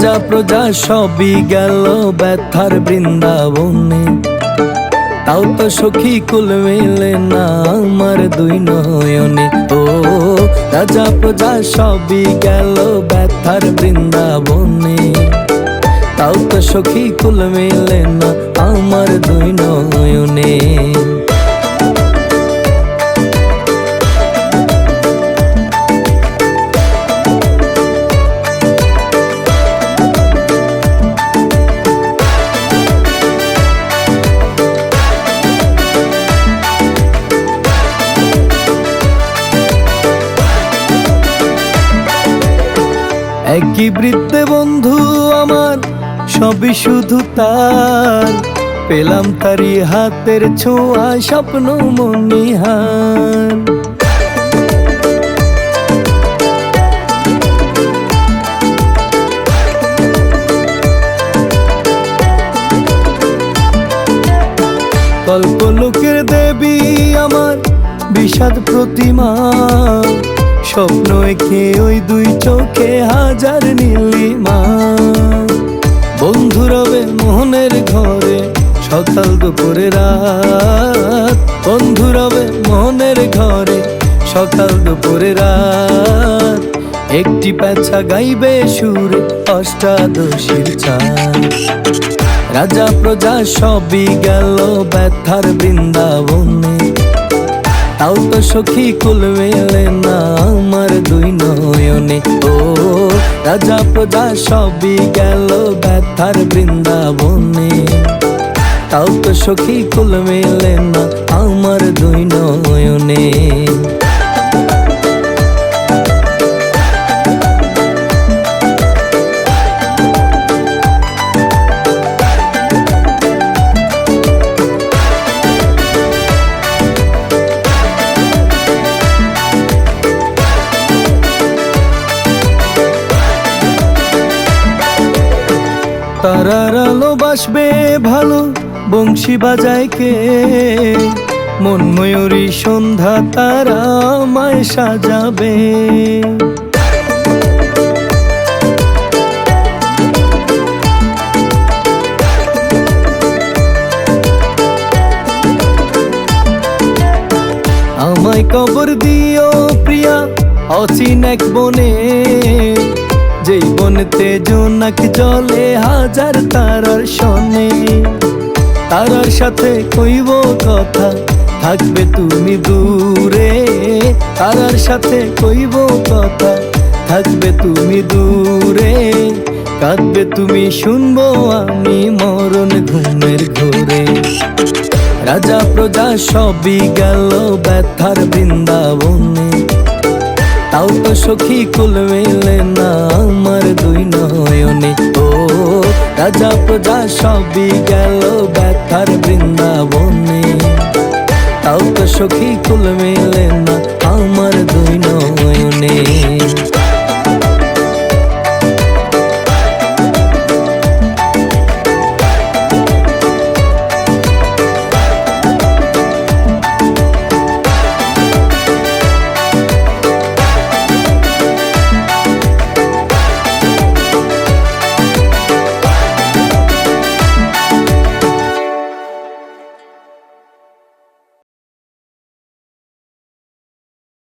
রাজা প্রজা সবই গেল ব্যথার বৃন্দাবনে, তাও তো সখী কুল মেলে না আমার দুই নয়নে। ও রাজা প্রজা সবই গেল ব্যথার বৃন্দাবনে, তাও তো সখী কুল মেলে না আমার দুই নয়নে। একই বৃত্তে বন্ধু আমার সবই শুধু তার, পেলাম তারি হাতের ছোঁয়া স্বপ্ন মনিহার। কল্পলোকের দেবী আমার বিষাদ প্রতিমা, স্বপ্ন এঁকে ওই দুই চোখে হাজার নীলিমা। বন্ধু রবে মোহনের ঘরে সকাল দুপুরে রাত, বন্ধু রবে মোহনের ঘরে সকাল দুপুরে রাত। একটি পেঁচা গাইবে সুরে অষ্টাদশীর চাঁদ। রাজা প্রজা সবই গেল ব্যথার বৃন্দাবনে, তাও তো সখী কুল মেলে না আমার দুই নয়নে। ও রাজা প্রজা সবই গেল ব্যথার বৃন্দাবনে, তাও তো সখী কুল মেলে না আমার দুই নয়নে। তারার আলো বাসবে ভালো বংশী বাজায় কে, মন ময়ূরী সন্ধ্যা তারা মায় সাজাবে। আমায় কবর দিও প্রিয়া অচিন এক বনে, যেই বনেতে জোনাক জলে হাজার তারার শনে। তারার সাথে কইব কথা থাকবে তুমি দূরে, তারার সাথে কইব কথা থাকবে তুমি দূরে। কাঁদবে তুমি শুনবো আমি মরণ ঘুমের ঘোরে। রাজা প্রজা সবই গেল ব্যথার বৃন্দাবনে, তাও তো সখী কুল মেলে না আমার দুই নয়নে। ও রাজা প্রজা সবই গেল ব্যথার বৃন্দাবনে, তাও তো সখী কুল মেলে না আমার দুই নয়নে।